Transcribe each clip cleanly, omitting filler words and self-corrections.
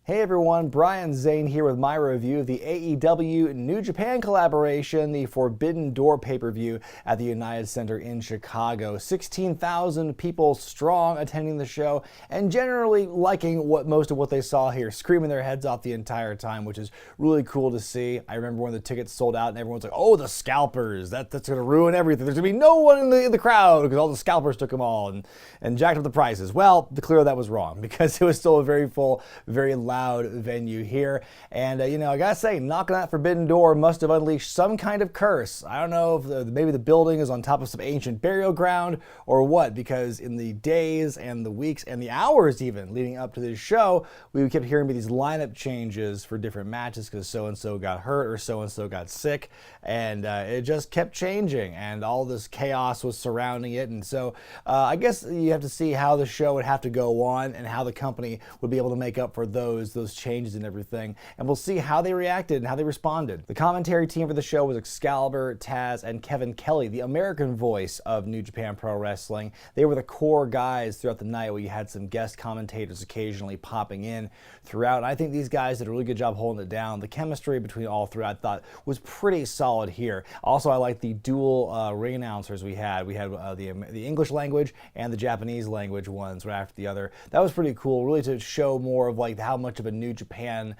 Hey everyone, Brian Zane here with my review of the AEW New Japan collaboration, the Forbidden Door pay-per-view at the United Center in Chicago. 16,000 people strong attending the show and generally liking most of what they saw here, screaming their heads off the entire time, which is really cool to see. I remember when the tickets sold out and everyone's like, oh, the scalpers, that's going to ruin everything. There's going to be no one in the crowd because all the scalpers took them all and jacked up the prices. Well, clearly that was wrong because it was still a very full, very loud venue here. And, I gotta say, knocking on that Forbidden Door must have unleashed some kind of curse. I don't know if maybe the building is on top of some ancient burial ground or what, because in the days and the weeks and the hours even leading up to this show, we kept hearing these lineup changes for different matches because so-and-so got hurt or so-and-so got sick. And it just kept changing and all this chaos was surrounding it. And so I guess you have to see how the show would have to go on and how the company would be able to make up for those changes and everything, and we'll see how they reacted and how they responded. The commentary team for the show was Excalibur, Taz, and Kevin Kelly, the American voice of New Japan Pro Wrestling. They were the core guys throughout the night, where you had some guest commentators occasionally popping in throughout, and I think these guys did a really good job holding it down. The chemistry between all three, I thought, was pretty solid here. Also, I like the dual ring announcers we had. We had the English language and the Japanese language ones right after the other. That was pretty cool, really, to show more of like how much of a New Japan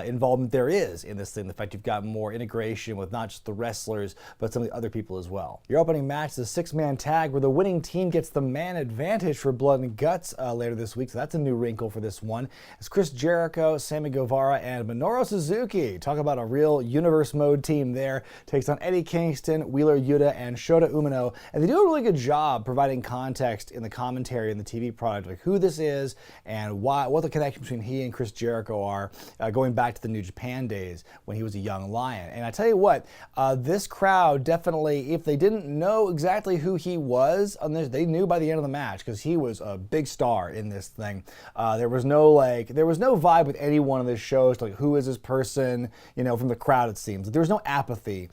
involvement there is in this thing. The fact you've got more integration with not just the wrestlers, but some of the other people as well. Your opening match is a six-man tag where the winning team gets the man advantage for Blood and Guts later this week. So that's a new wrinkle for this one. It's Chris Jericho, Sammy Guevara, and Minoru Suzuki. Talk about a real universe mode team there. Takes on Eddie Kingston, Wheeler Yuta, and Shota Umino. And they do a really good job providing context in the commentary and the TV product, like who this is and what the connection between he and Chris Jericho are, going back to the New Japan days when he was a young lion. And I tell you what, this crowd definitely, if they didn't know exactly who he was on this, they knew by the end of the match because he was a big star in this thing. There was no vibe with any one of the shows, like who is this person, from the crowd. It seems there was no apathy,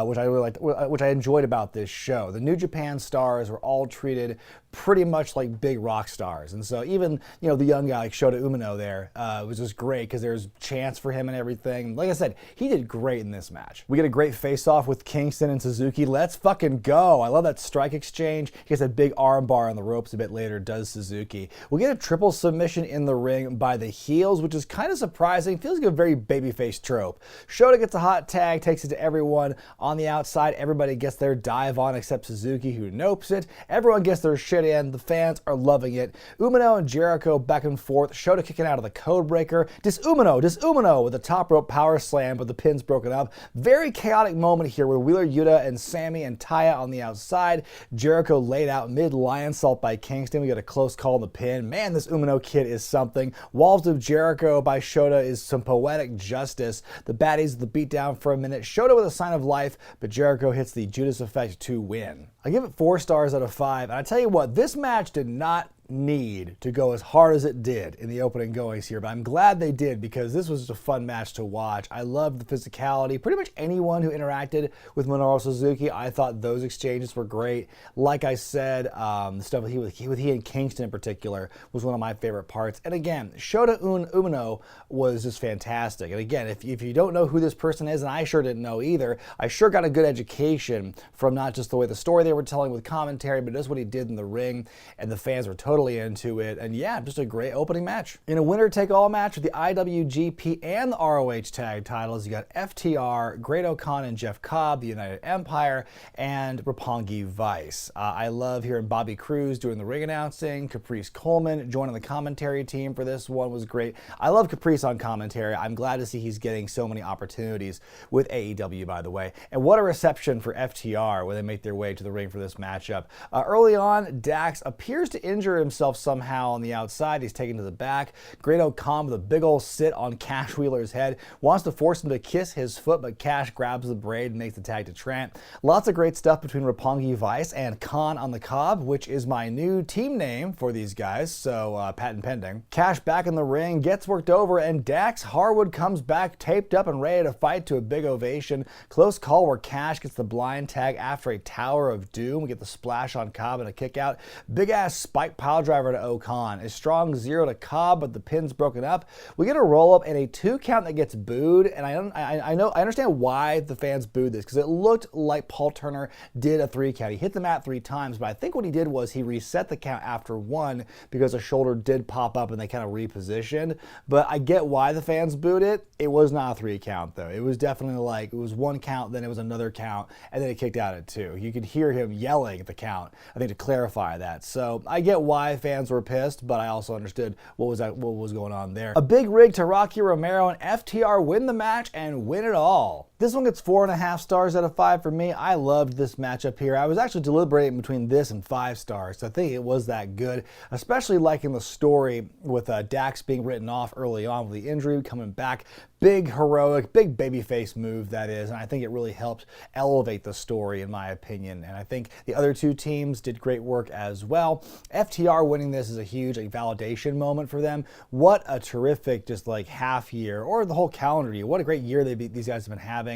which I really liked, which I enjoyed about this show. The New Japan stars were all treated pretty much like big rock stars, and so even the young guy like Shota Umino there was just great because there's chance for him and everything. Like I said, he did great in this match. We get a great face-off with Kingston and Suzuki. Let's fucking go! I love that strike exchange. He gets a big arm bar on the ropes a bit later. Does Suzuki? We get a triple submission in the ring by the heels, which is kind of surprising. Feels like a very babyface trope. Shota gets a hot tag, takes it to everyone on the outside. Everybody gets their dive on except Suzuki, who nopes it. Everyone gets their shit in. The fans are loving it. Umino and Jericho back and forth. Shota kicking out of the code breaker. Dis Umino with a top rope power slam, but the pin's broken up. Very chaotic moment here with Wheeler Yuta and Sammy and Taya on the outside. Jericho laid out mid lion salt by Kingston. We got a close call on the pin. Man, this Umino kid is something. Walls of Jericho by Shota is some poetic justice. The baddies the beat down for a minute. Shota with a sign of life, but Jericho hits the Judas effect to win. I give it 4 stars out of 5, and I tell you what, this match did not need to go as hard as it did in the opening goings here, but I'm glad they did because this was just a fun match to watch. I loved the physicality. Pretty much anyone who interacted with Minoru Suzuki, I thought those exchanges were great. Like I said, the stuff with he and Kingston in particular was one of my favorite parts. And again, Shota Umino was just fantastic. And again, if you don't know who this person is, and I sure didn't know either, I sure got a good education from not just the way the story they were telling with commentary, but just what he did in the ring, and the fans were totally into it. And yeah, just a great opening match. In a winner-take-all match with the IWGP and the ROH tag titles, you got FTR, Great-O-Khan and Jeff Cobb, the United Empire, and Roppongi Vice. I love hearing Bobby Cruz doing the ring announcing. Caprice Coleman joining the commentary team for this one was great. I love Caprice on commentary. I'm glad to see he's getting so many opportunities with AEW, by the way. And what a reception for FTR when they make their way to the ring for this matchup. Early on, Dax appears to injure himself somehow on the outside. He's taken to the back. Great-O-Khan with a big old sit on Cash Wheeler's head. Wants to force him to kiss his foot, but Cash grabs the braid and makes the tag to Trent. Lots of great stuff between Roppongi Vice and Khan on the Cobb, which is my new team name for these guys, so patent pending. Cash back in the ring, gets worked over, and Dax Harwood comes back taped up and ready to fight to a big ovation. Close call where Cash gets the blind tag after a Tower of Doom. We get the splash on Cobb and a kick out. Big ass spike pile piledriver to Okan. A strong 0 to Cobb, but the pin's broken up. We get a roll-up and a 2 count that gets booed, and I understand why the fans booed this, because it looked like Paul Turner did a 3 count. He hit the mat 3 times, but I think what he did was he reset the count after 1 because a shoulder did pop up and they kind of repositioned. But I get why the fans booed it. It was not a 3 count, though. It was definitely like, it was 1 count, then it was another count, and then it kicked out at 2. You could hear him yelling at the count, I think, to clarify that. So I get why fans were pissed, but I also understood what was going on there. A big rig to Rocky Romero and FTR win the match and win it all. This one gets 4.5 stars out of 5 for me. I loved this matchup here. I was actually deliberating between this and 5 stars. I think it was that good, especially liking the story with Dax being written off early on with the injury, coming back. Big heroic, big babyface move that is, and I think it really helped elevate the story in my opinion. And I think the other 2 teams did great work as well. FTR winning this is a huge validation moment for them. What a terrific just half year, or the whole calendar year. What a great year these guys have been having.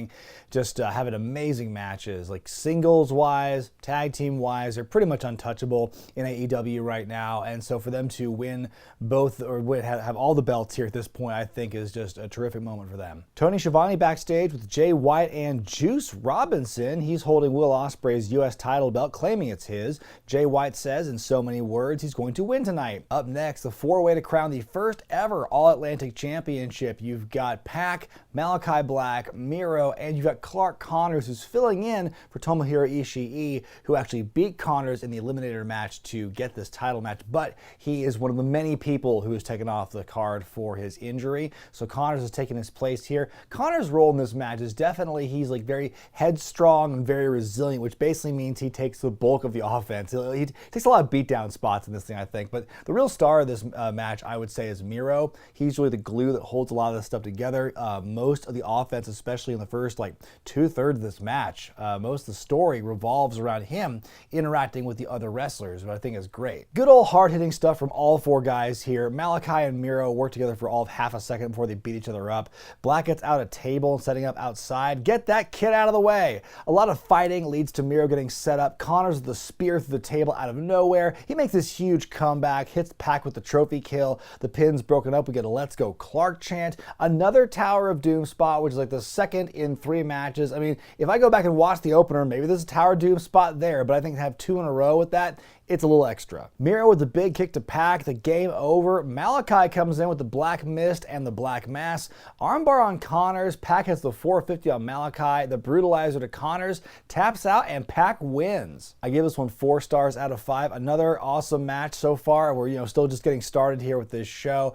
Just having amazing matches, singles wise, tag team wise. They're pretty much untouchable in AEW right now, and so for them to win both, or have all the belts here at this point, I think is just a terrific moment for them. Tony Schiavone backstage with Jay White and Juice Robinson. He's holding Will Ospreay's U.S. title belt, claiming it's his. Jay White says in so many words he's going to win tonight. Up next, the 4-way to crown the first ever All-Atlantic Championship. You've got Pac, Malakai Black, Miro, and you've got Clark Connors, who's filling in for Tomohiro Ishii, who actually beat Connors in the Eliminator match to get this title match, but he is one of the many people who is taken off the card for his injury. So Connors is taking his place here. Connor's role in this match is definitely, he's very headstrong and very resilient, which basically means he takes the bulk of the offense. He takes a lot of beatdown spots in this thing, I think, but the real star of this match, I would say, is Miro. He's really the glue that holds a lot of this stuff together. Most of the offense, especially in the first 2/3 of this match, most of the story revolves around him interacting with the other wrestlers, which I think is great. Good old hard-hitting stuff from all 4 guys here. Malakai and Miro work together for all of half a second before they beat each other up. Black gets out a table and setting up outside. Get that kid out of the way. A lot of fighting leads to Miro getting set up. Connors with the spear through the table out of nowhere. He makes this huge comeback, hits Pac with the trophy kill. The pin's broken up. We get a Let's Go Clark chant. Another Tower of Doom spot, which is the second in 3 matches. I mean, if I go back and watch the opener, maybe there's a Tower of Doom spot there, but I think to have 2 in a row with that, it's a little extra. Miro with the big kick to Pac, the game over. Malakai comes in with the Black Mist and the Black Mass. Armbar on Connors. Pac has the 450 on Malakai. The Brutalizer to Connors. Taps out and Pac wins. I give this one 4 stars out of 5. Another awesome match so far. We're still just getting started here with this show.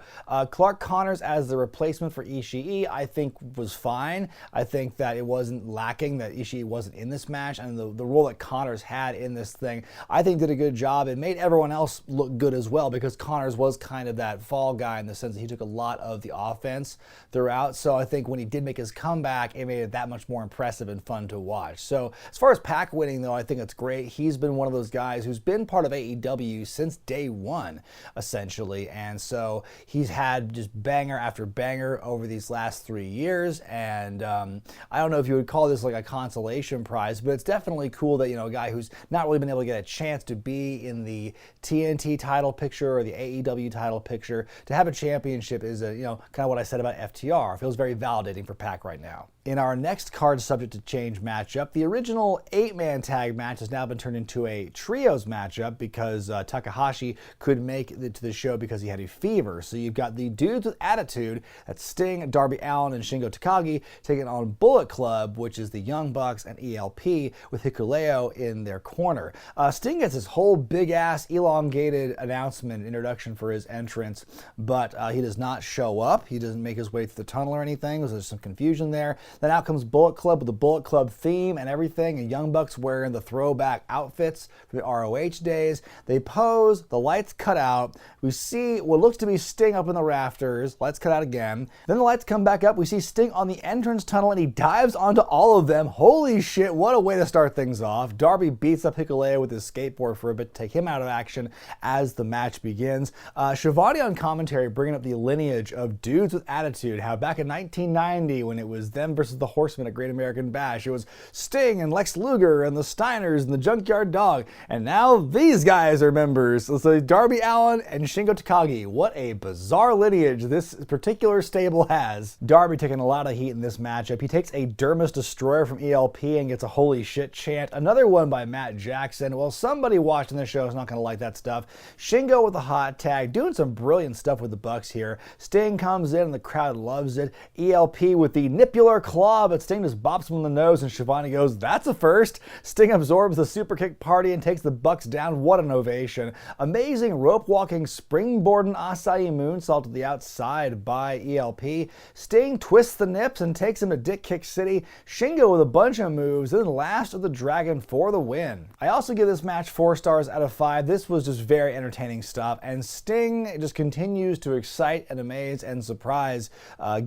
Clark Connors as the replacement for Ishii, I think was fine. I think that it wasn't lacking that Ishii wasn't in this match, and the role that Connors had in this thing, I think did a good job. It made everyone else look good as well, because Connors was kind of that fall guy in the sense that he took a lot of the offense throughout. So I think when he did make his comeback, it made it that much more impressive and fun to watch. So as far as Pac winning, though, I think it's great. He's been one of those guys who's been part of AEW since day one, essentially. And so he's had just banger after banger over these last 3 years. And I don't know if you would call this a consolation prize, but it's definitely cool that, a guy who's not really been able to get a chance to be in the TNT title picture or the AEW title picture, to have a championship is kind of what I said about FTR. It feels very validating for Pac right now. In our next card subject to change matchup, the original 8-man tag match has now been turned into a trios matchup because Takahashi couldn't make it to the show because he had a fever. So you've got the dudes with attitude, that's Sting, Darby Allin, and Shingo Takagi, taking on Bullet Club, which is the Young Bucks and ELP, with Hikuleo in their corner. Sting gets his whole big-ass elongated announcement introduction for his entrance, but he does not show up. He doesn't make his way through the tunnel or anything. There's some confusion there. Then out comes Bullet Club with the Bullet Club theme and everything, and Young Bucks wearing the throwback outfits from the ROH days. They pose, the lights cut out. We see what looks to be Sting up in the rafters. Lights cut out again. Then the lights come back up. We see Sting on the entrance tunnel, and he dives onto all of them. Holy shit, what a way to start things off. Darby beats up Hikuleo with his skateboard for a bit it to take him out of action as the match begins. Shivani on commentary bringing up the lineage of dudes with attitude, how back in 1990 when it was them versus the Horsemen at Great American Bash, it was Sting and Lex Luger and the Steiners and the Junkyard Dog, and now these guys are members. So Darby Allin and Shingo Takagi. What a bizarre lineage this particular stable has. Darby taking a lot of heat in this matchup. He takes a Dermis Destroyer from ELP and gets a holy shit chant. Another one by Matt Jackson. Well, somebody watching this show is not going to like that stuff. Shingo with a hot tag, doing some brilliant stuff with the Bucks here. Sting comes in and the crowd loves it. ELP with the nipular claw, but Sting just bops him on the nose and Shivani goes, "That's a first." Sting absorbs the super kick party and takes the Bucks down. What an ovation. Amazing rope walking springboard and Asai moonsault to the outside by ELP. Sting twists the nips and takes him to Dick Kick City. Shingo with a bunch of moves, then Last of the Dragon for the win. I also give this match 4 stars out of 5. This was just very entertaining stuff, and Sting just continues to excite and amaze and surprise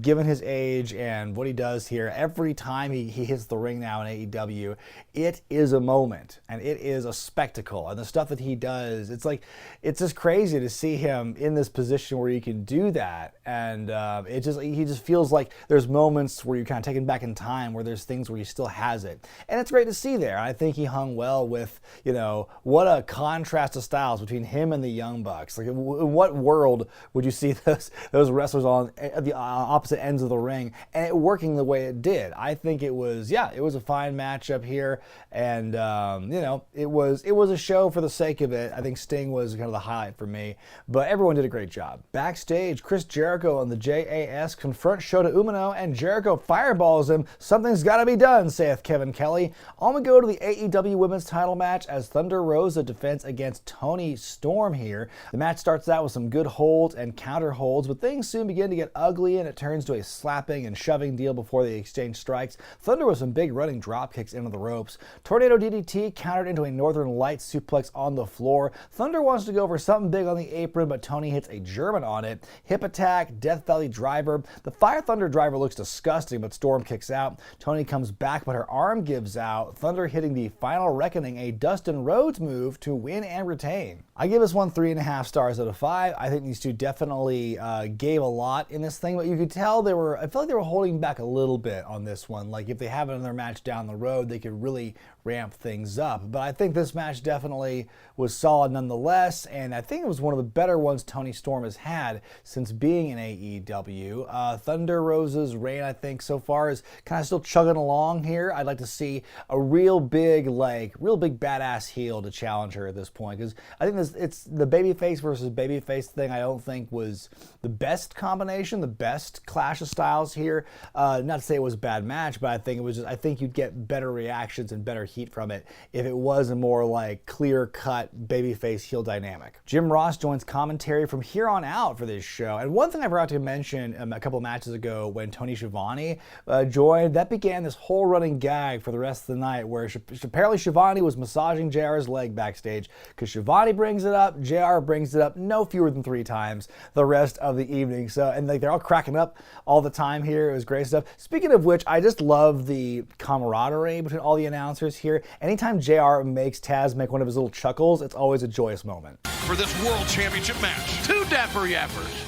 given his age and what he does here. Every time he hits the ring now in AEW, it is a moment and it is a spectacle, and the stuff that he does, it's just crazy to see him in this position where he can do that, and he just feels like there's moments where you're kind of taken back in time, where there's things where he still has it, and it's great to see there. I think he hung well with, what a contrast of styles between him and the Young Bucks. Like, in what world would you see those wrestlers on the opposite ends of the ring and it working the way it did? I think it was a fine matchup here, and it was a show for the sake of it. I think Sting was kind of the highlight for me, but everyone did a great job. Backstage, Chris Jericho and the JAS confront Shota Umino, and Jericho fireballs him. "Something's gotta be done," saith Kevin Kelly. On we go to the AEW Women's title match as Thunder Rosa defends against Toni Storm here. The match starts out with some good holds and counter holds, but things soon begin to get ugly and it turns to a slapping and shoving deal before they exchange strikes. Thunder with some big running drop kicks into the ropes. Tornado DDT countered into a Northern Lights suplex on the floor. Thunder wants to go for something big on the apron, but Toni hits a German on it. Hip attack, Death Valley driver. The Fire Thunder driver looks disgusting, but Storm kicks out. Toni comes back, but her arm gives out. Thunder hitting the Final Reckoning, a Dustin Rhodes move to win and retain. I give this one 3.5 stars out of 5. I think these two definitely gave a lot in this thing, but you could tell I feel like they were holding back a little bit on this one. Like, if they have another match down the road, they could really ramp things up. But I think this match definitely was solid nonetheless, and I think it was one of the better ones Toni Storm has had since being in AEW. Thunder Rosa's reign, I think, so far is kind of still chugging along here. I'd like to see a real big badass heel to challenge her at this point, because I think it's the babyface versus babyface thing. I don't think was the best combination, the best clash of styles here. Not to say it was a bad match, but I think you'd get better reactions and better heat from it if it was a more like clear-cut babyface heel dynamic. Jim Ross joins commentary from here on out for this show, and one thing I forgot to mention a couple matches ago when Tony Schiavone joined, that began this whole running gag for the rest of the night where apparently Schiavone was massaging JR's leg backstage, because Schiavone brings it up, JR brings it up no fewer than 3 times the rest of the evening. So, and they're all cracking up all the time here. It was great stuff. Speaking of which, I just love the camaraderie between all the announcers here. Anytime JR makes Taz make one of his little chuckles, it's always a joyous moment. For this World Championship match, 2 dapper yappers.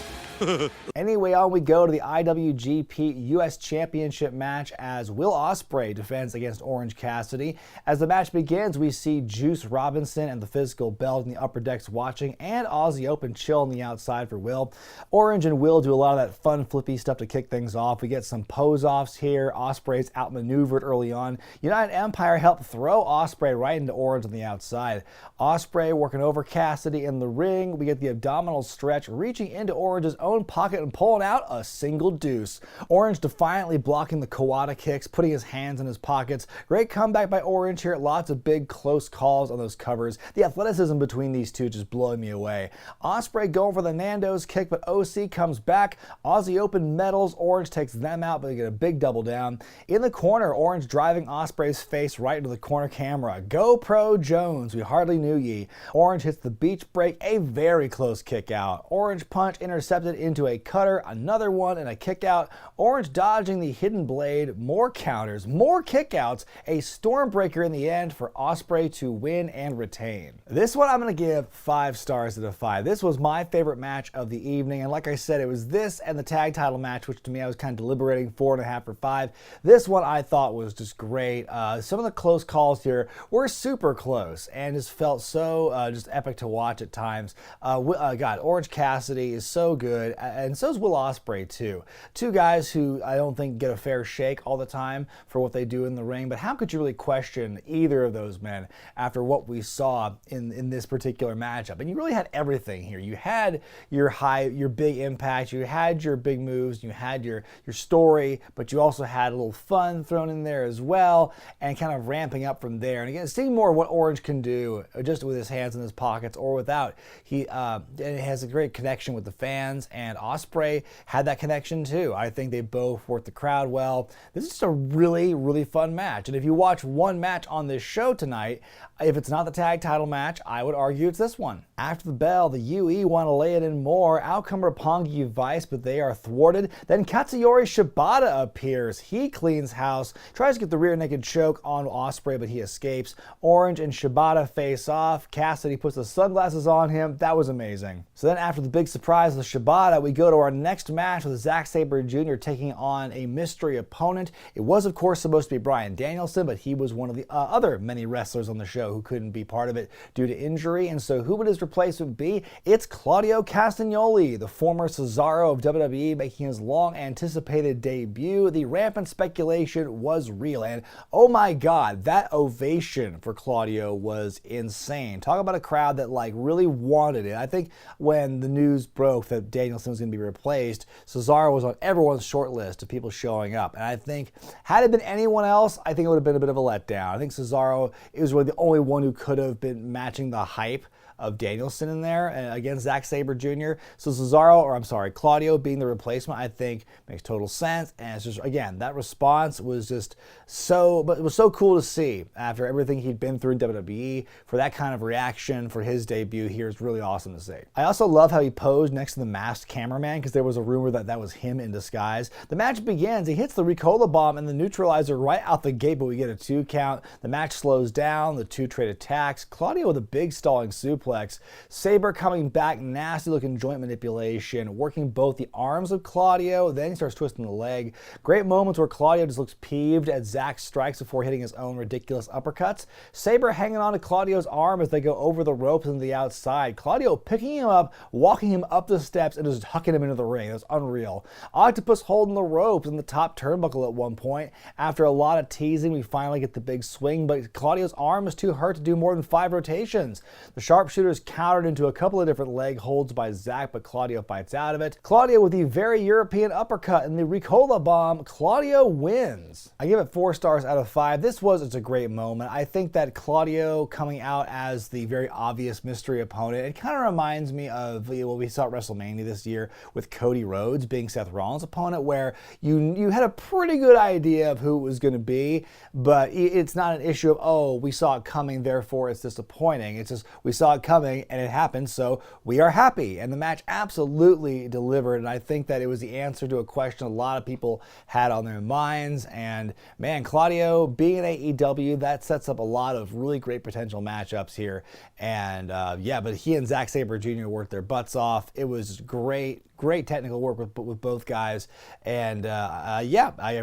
Anyway, on we go to the IWGP US Championship match as Will Ospreay defends against Orange Cassidy. As the match begins, we see Juice Robinson and the Physical Belt in the upper decks watching, and Aussie Open chill on the outside for Will. Orange and Will do a lot of that fun flippy stuff to kick things off. We get some pose-offs here. Ospreay's outmaneuvered early on. United Empire help throw Ospreay right into Orange on the outside. Ospreay working over Cassidy in the ring. We get the abdominal stretch, reaching into Orange's own pocket and pulling out a single deuce. Orange defiantly blocking the Kawada kicks, putting his hands in his pockets. Great comeback by Orange here. Lots of big close calls on those covers. The athleticism between these two just blowing me away. Ospreay going for the Nando's kick, but OC comes back. Aussie Open medals. Orange takes them out, but they get a big double down. In the corner, Orange driving Ospreay's face right into the corner camera. GoPro Jones, we hardly knew ye. Orange hits the beach break, a very close kick out. Orange punch intercepted it into a cutter, another one, and a kick out. Orange dodging the hidden blade, more counters, more kickouts, a stormbreaker in the end for Ospreay to win and retain. This one I'm going to give 5 stars out of 5. This was my favorite match of the evening, and like I said, it was this and the tag title match, which to me I was kind of deliberating 4.5 or 5. This one I thought was just great. Some of the close calls here were super close and just felt so just epic to watch at times. God, Orange Cassidy is so good, and so is Will Ospreay too. Two guys who I don't think get a fair shake all the time for what they do in the ring, but how could you really question either of those men after what we saw in this particular matchup? And you really had everything here. You had your big impact, you had your big moves, you had your story, but you also had a little fun thrown in there as well, and kind of ramping up from there. And again, seeing more of what Orange can do just with his hands in his pockets or without. He has a great connection with the fans, and Ospreay had that connection too. I think they both worked the crowd well. This is just a really, really fun match. And if you watch one match on this show tonight, if it's not the tag title match, I would argue it's this one. After the bell, the UE want to lay it in more. Out come Roppongi Vice, but they are thwarted. Then Katsuyori Shibata appears. He cleans house, tries to get the rear naked choke on Ospreay, but he escapes. Orange and Shibata face off. Cassidy puts the sunglasses on him. That was amazing. So then after the big surprise with Shibata, we go to our next match with Zack Sabre Jr. taking on a mystery opponent. It was, of course, supposed to be Bryan Danielson, but he was one of the other many wrestlers on the show who couldn't be part of it due to injury. And so who would his replacement be? It's Claudio Castagnoli, the former Cesaro of WWE, making his long-anticipated debut. The rampant speculation was real, and oh my God, that ovation for Claudio was insane. Talk about a crowd that really wanted it. I think when the news broke that Danielson was going to be replaced, Cesaro was on everyone's short list of people showing up. And I think had it been anyone else, I think it would have been a bit of a letdown. I think Cesaro is really the only one who could have been matching the hype of Danielson in there against Zack Sabre Jr. So Claudio being the replacement, I think makes total sense. And it's just, again, that response was just but it was so cool to see after everything he'd been through in WWE. For that kind of reaction for his debut here is really awesome to see. I also love how he posed next to the masked cameraman, because there was a rumor that was him in disguise. The match begins. He hits the Ricola bomb and the neutralizer right out the gate, but we get a 2 count. The match slows down. The two trade attacks. Claudio with a big stalling suplex. Sabre coming back, nasty looking joint manipulation, working both the arms of Claudio, then he starts twisting the leg. Great moments where Claudio just looks peeved at Zack's strikes before hitting his own ridiculous uppercuts. Sabre hanging on to Claudio's arm as they go over the ropes and the outside. Claudio picking him up, walking him up the steps, and just hucking him into the ring. That's unreal. Octopus holding the ropes in the top turnbuckle at one point. After a lot of teasing, we finally get the big swing, but Claudio's arm is too hurt to do more than 5 rotations. The sharpshooters countered into a couple of different leg holds by Zack, but Claudio fights out of it. Claudio with the very European uppercut and the Ricola bomb. Claudio wins. I give it 4 stars out of 5. It's a great moment. I think that Claudio coming out as the very obvious mystery opponent, it kind of reminds me of what we saw at WrestleMania this year with Cody Rhodes being Seth Rollins' opponent, where you had a pretty good idea of who it was going to be, but it's not an issue of, we saw it coming, therefore it's disappointing. It's just, we saw it coming and it happened, so we are happy. And the match absolutely delivered, and I think that it was the answer to a question a lot of people had on their minds. And man, Claudio being in AEW, that sets up a lot of really great potential matchups here. And but he and Zack Sabre Jr. worked their butts off. It was great technical work with both guys. And I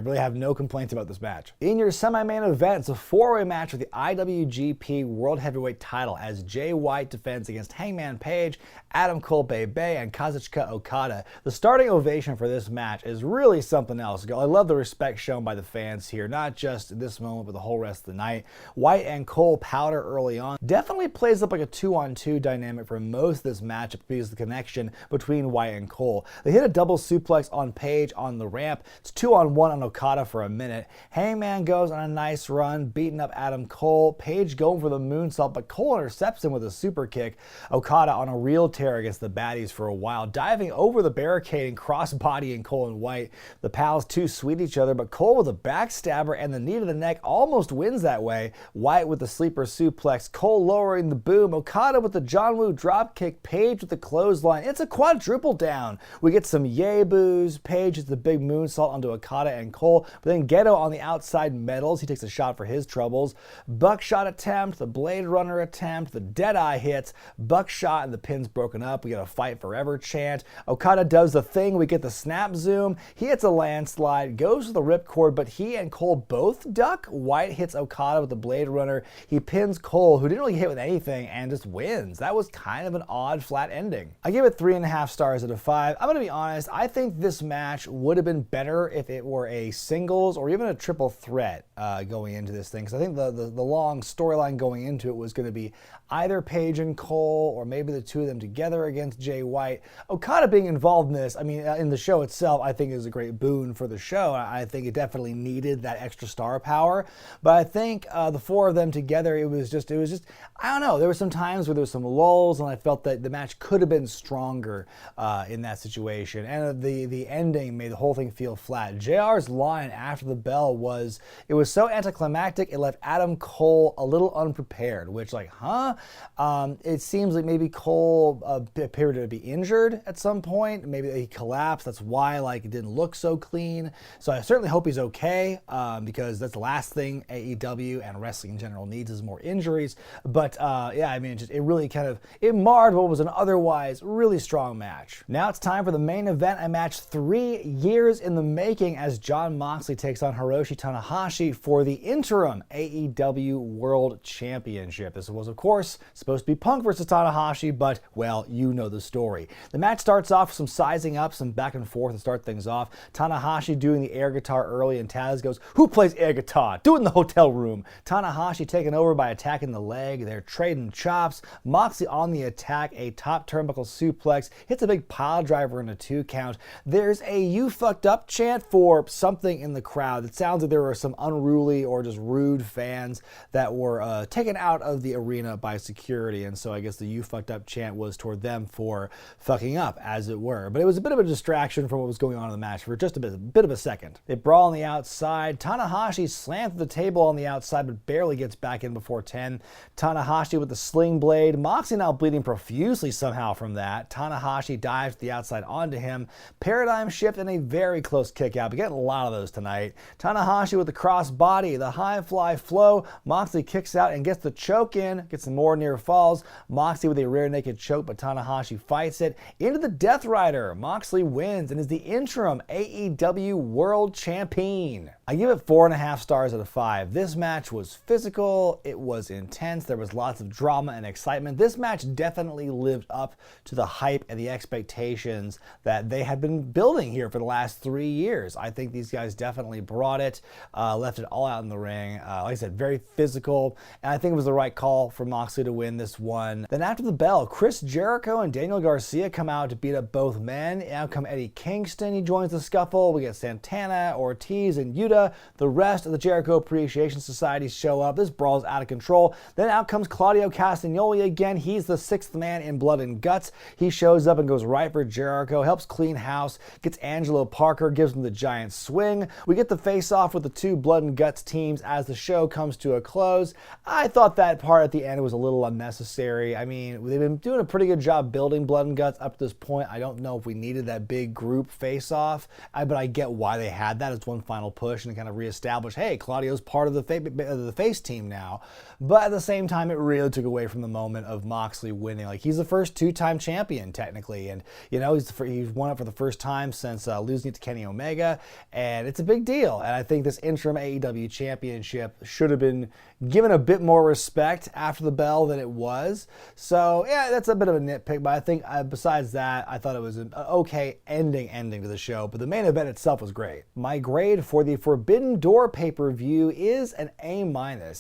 really have no complaints about this match. In your semi-main event, it's a 4-way match for the IWGP World Heavyweight title as Jay White defends against Hangman Page, Adam Cole Bay, and Kazuchika Okada. The starting ovation for this match is really something else. I love the respect shown by the fans here, not just this moment, but the whole rest of the night. White and Cole powder early on. Definitely plays up like a 2-on-2 dynamic for most of this matchup because of the connection between White and Cole. They hit a double suplex on Page on the ramp. It's 2-on-1 on Okada for a minute. Hangman goes on a nice run, beating up Adam Cole. Page going for the moonsault, but Cole intercepts him with a super kick. Okada on a real tear against the baddies for a while, diving over the barricade and cross-bodying Cole and White. The pals too sweet each other, but Cole with a backstabber and the knee to the neck almost wins that way. White with the sleeper suplex, Cole lowering the boom, Okada with the John Woo dropkick, Page with the clothesline. It's a quadruple down. We get some yay boos. Page hits the big moonsault onto Okada and Cole, but then Geto on the outside medals. He takes a shot for his troubles. Buckshot attempt, the Blade Runner attempt, the Deadeye hits, Buckshot, and the pin's broken up. We get a fight forever chant. Okada does the thing. We get the snap zoom. He hits a landslide, goes for the ripcord, but he and Cole both duck. White hits Okada with the Blade Runner. He pins Cole, who didn't really hit with anything, and just wins. That was kind of an odd, flat ending. I give it 3.5 stars out of 5. I'm going to be honest, I think this match would have been better if it were a singles or even a triple threat going into this thing, because I think the long storyline going into it was going to be either Page and Cole, or maybe the two of them together against Jay White. Okada being involved in this, I mean, in the show itself, I think is a great boon for the show. I think it definitely needed that extra star power, but I think the four of them together, it was just, I don't know, there were some times where there was some lulls, and I felt that the match could have been stronger in that situation, and the ending made the whole thing feel flat. JR's line after the bell was so anticlimactic, it left Adam Cole a little unprepared, which, like, huh? It seems like maybe Cole appeared to be injured at some point. Maybe he collapsed. That's why, like, it didn't look so clean. So I certainly hope he's okay, because that's the last thing AEW and wrestling in general needs is more injuries. But yeah, I mean, it really kind of, it marred what was an otherwise really strong match. Now it's time for the main event, a match 3 years in the making, as Jon Moxley takes on Hiroshi Tanahashi for the interim AEW World Championship. This was, of course, supposed to be Punk versus Tanahashi, but, well, you know the story. The match starts off with some sizing up, some back and forth to start things off. Tanahashi doing the air guitar early, and Taz goes, "Who plays air guitar? Do it in the hotel room." Tanahashi taken over by attacking the leg. They're trading chops. Moxley on the attack, a top turnbuckle suplex, hits a big pile driver in a 2 count. There's a "you fucked up" chant for something in the crowd. It sounds like there were some unruly or just rude fans that were taken out of the arena by security, and so I guess the "you fucked up" chant was toward them for fucking up, as it were. But it was a bit of a distraction from what was going on in the match for just a bit of a second. They brawl on the outside. Tanahashi slams the table on the outside, but barely gets back in before 10. Tanahashi with the sling blade. Moxley now bleeding profusely somehow from that. Tanahashi dives to the outside onto him. Paradigm shift and a very close kick out. We're getting a lot of those tonight. Tanahashi with the cross body, the high fly flow. Moxley kicks out and gets the choke in, gets some more near falls. Moxley with a rear naked choke, but Tanahashi fights it. Into the Death Rider. Moxley wins and is the interim AEW World Champion. I give it 4.5 stars out of 5. This match was physical, it was intense, there was lots of drama and excitement. This match definitely lived up to the hype and the expectations that they had been building here for the last 3 years. I think these guys definitely brought it, left it all out in the ring. Like I said, very physical, and I think it was the right call for Moxley to win this one. Then after the bell, Chris Jericho and Daniel Garcia come out to beat up both men. Out come Eddie Kingston, he joins the scuffle. We get Santana, Ortiz, and Yuta. The rest of the Jericho Appreciation Society show up. This brawl's out of control. Then out comes Claudio Castagnoli again. He's the 6th man in Blood and Guts. He shows up and goes right for Jericho, helps clean house, gets Angelo Parker, gives him the giant swing. We get the face-off with the 2 Blood and Guts teams as the show comes to a close. I thought that part at the end was a little unnecessary. I mean, they've been doing a pretty good job building Blood and Guts up to this point. I don't know if we needed that big group face-off, but I get why they had that as one final push and kind of reestablish, hey, Claudio's part of the face team now. But at the same time, it really took away from the moment of Moxley winning. Like, he's the first 2-time champion, technically, and, you know, he's won it for the first time since losing it to Kenny Omega, and it's a big deal. And I think this interim AEW championship should have been given a bit more respect after the bell than it was. So, yeah, that's a bit of a nitpick, but I think besides that, I thought it was an okay ending to the show, but the main event itself was great. My grade for the Forbidden Door pay-per-view is an A-.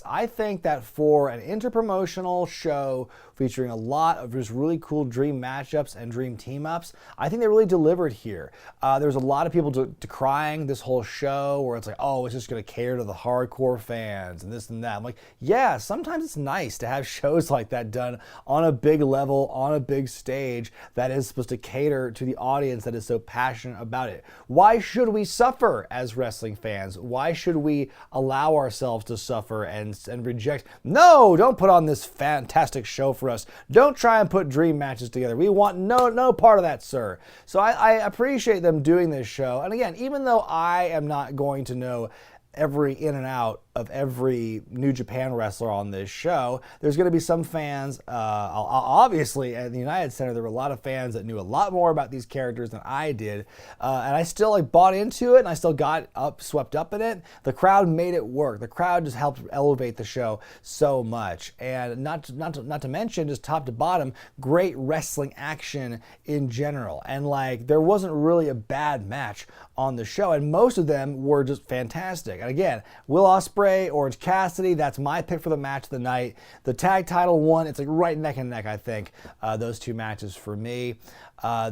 I think that for an interpromotional show featuring a lot of just really cool dream matchups and dream team-ups, I think they really delivered here. There's a lot of people decrying this whole show where it's like, oh, it's just going to cater to the hardcore fans and this and that. I'm like, yeah, sometimes it's nice to have shows like that done on a big level, on a big stage that is supposed to cater to the audience that is so passionate about it. Why should we suffer as wrestling fans? Why should we allow ourselves to suffer and reject? No, don't put on this fantastic show for us. Don't try and put dream matches together. We want no part of that, sir. So I appreciate them doing this show. And again, even though I am not going to know every in and out of every New Japan wrestler on this show, there's going to be some fans. Obviously, at the United Center, there were a lot of fans that knew a lot more about these characters than I did, and I still bought into it, and I still got swept up in it. The crowd made it work. The crowd just helped elevate the show so much, and not to mention, just top to bottom, great wrestling action in general. And there wasn't really a bad match on the show, and most of them were just fantastic. And again, Will Ospreay, Orange Cassidy, that's my pick for the match of the night. The tag title one, it's right neck and neck, I think, those two matches for me.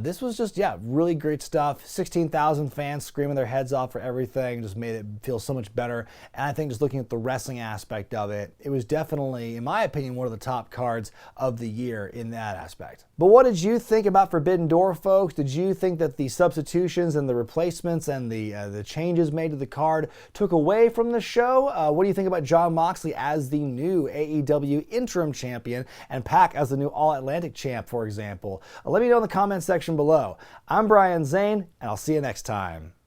This was just, really great stuff. 16,000 fans screaming their heads off for everything just made it feel so much better. And I think just looking at the wrestling aspect of it, it was definitely, in my opinion, one of the top cards of the year in that aspect. But what did you think about Forbidden Door, folks? Did you think that the substitutions and the replacements and the changes made to the card took away from the show? What do you think about Jon Moxley as the new AEW Interim Champion and Pac as the new All-Atlantic Champ, for example? Let me know in the comments section below. I'm Brian Zane, and I'll see you next time.